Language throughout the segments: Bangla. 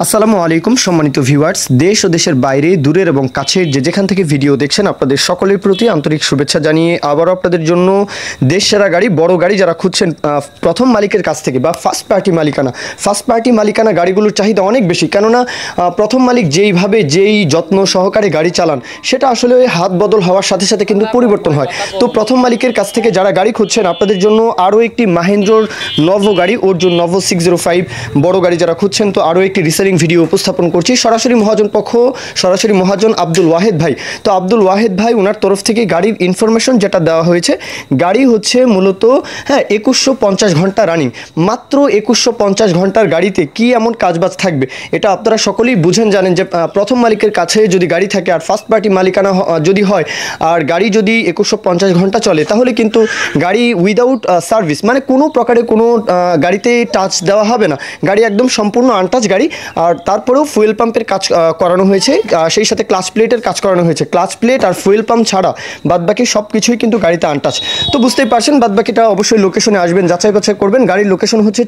আসসালামু আলাইকুম সম্মানিত ভিউয়ার্স, দেশ ও দেশের বাইরে দূরের এবং কাছের যে যেখান থেকে ভিডিও দেখছেন আপনাদের সকলের প্রতি আন্তরিক শুভেচ্ছা জানিয়ে আবারও আপনাদের জন্য দেশ সেরা গাড়ি, বড় গাড়ি যারা খুঁজছেন প্রথম মালিকের কাছ থেকে বা ফার্স্ট পার্টি মালিকানা গাড়িগুলোর চাহিদা অনেক বেশি। কেননা প্রথম মালিক যেই যত্ন সহকারে গাড়ি চালান সেটা আসলে হাত বদল হওয়ার সাথে সাথে কিন্তু পরিবর্তন হয়। তো প্রথম মালিকের কাছ থেকে যারা গাড়ি খুঁজছেন আপনাদের জন্য আরও একটি মাহেন্দ্রর নভো গাড়ি, অর্জুন নভো 605 বড় গাড়ি যারা খুঁজছেন, তো আরও একটি ভিডিও উপস্থাপন করছি। সরাসরি মহাজন আব্দুল ওয়াহেদ ভাই। তো আব্দুল ওয়াহেদ ভাই ওনার তরফ থেকে গাড়ির ইনফরমেশন যেটা দেওয়া হয়েছে, গাড়ি হচ্ছে মূলত 2150 ঘন্টা রানিং। মাত্র 2150 ঘন্টার গাড়িতে কি এমন কাজবাজ থাকবে এটা আপনারা সকলেই বুঝেন, জানেন যে প্রথম মালিকের কাছে যদি গাড়ি থাকে আর ফার্স্ট পার্টি মালিকানা যদি হয় আর গাড়ি যদি 2150 ঘন্টা চলে, তাহলে কিন্তু গাড়ি উইদাউট সার্ভিস, মানে কোনো প্রকারে কোনো গাড়িতে টাচ দেওয়া হবে না। গাড়ি একদম সম্পূর্ণ আনটাচ গাড়ি। আর তারপরেও ফুয়েল পাম্পের কাজ করানো হয়েছে, সেই সাথে ক্লাচ প্লেটের কাজ করানো হয়েছে। ক্লাচ প্লেট আর ফুয়েল পাম্প ছাড়া বাদবাকি সব কিছুই কিন্তু গাড়িতে আনটাচ। তো বুঝতেই পারছেন, বাদবাকিটা অবশ্যই লোকেশনে আসবেন, যাচাই বাছাই করবেন। গাড়ির লোকেশন হচ্ছে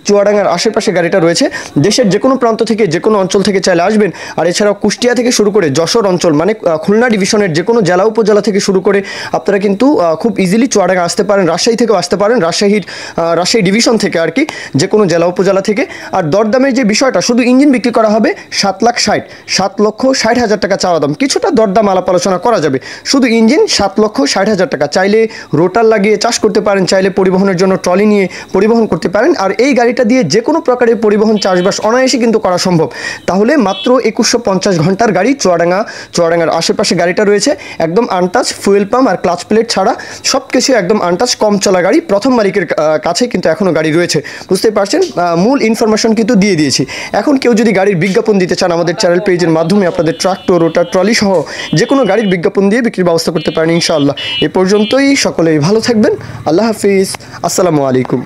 চুয়াডাঙ্গার আশেপাশে গাড়িটা রয়েছে। দেশের যে কোনো প্রান্ত থেকে, যে কোনো অঞ্চল থেকে চাইলে আসবেন। আর এছাড়াও কুষ্টিয়া থেকে শুরু করে যশোর অঞ্চল, মানে খুলনা ডিভিশনের যে কোনো জেলা উপজেলা থেকে শুরু করে আপনারা কিন্তু খুব ইজিলি চুয়াডাঙ্গা আসতে পারেন। রাজশাহী থেকেও আসতে পারেন, রাজশাহী ডিভিশন থেকে আর কি, যে কোনো জেলা উপজেলা থেকে। আর দরদামের যে বিষয়টা, শুধু ইঞ্জিন বিক্রি করা হবে 7,60,000 টাকা চাওয়া দাম। কিছুটা দরদাম আলাপ আলোচনা করা যাবে। শুধু ইঞ্জিন 7,60,000 টাকা। চাইলে রোটার লাগিয়ে চাষ করতে পারেন, চাইলে পরিবহনের জন্য ট্রলি নিয়ে পরিবহন করতে পারেন। আর এই গাড়িটা দিয়ে যে কোনো প্রকারের পরিবহন চাষবাস অনায়াসে কিন্তু করা সম্ভব। তাহলে মাত্র 2150 ঘন্টার গাড়ি, চুয়াডাঙ্গার আশেপাশে গাড়িটা রয়েছে, একদম আনটাচ, ফুয়েল পাম্প আর ক্লাচ প্লেট ছাড়া সব কিছু একদম আনটাচ, কম চলা গাড়ি। প্রথম মালিকের কাছে কিন্তু এখনও গাড়ি রয়েছে, বুঝতেই পারছেন। মূল ইনফরমেশন কিন্তু দিয়ে দিয়েছি। এখন কেউ যদি গাড়ির বিজ্ঞাপন দিতে চান, আমাদের চ্যানেল পেজের মাধ্যমে আপনাদের ট্রাক্টর, রোটার, ট্রলি সহ যে কোনো গাড়ির বিজ্ঞাপন দিয়ে বিক্রির ব্যবস্থা করতে পারেন ইনশাআল্লাহ। এ পর্যন্তই, সকলেই ভালো থাকবেন। আল্লাহ হাফিজ, আসসালামু আলাইকুম।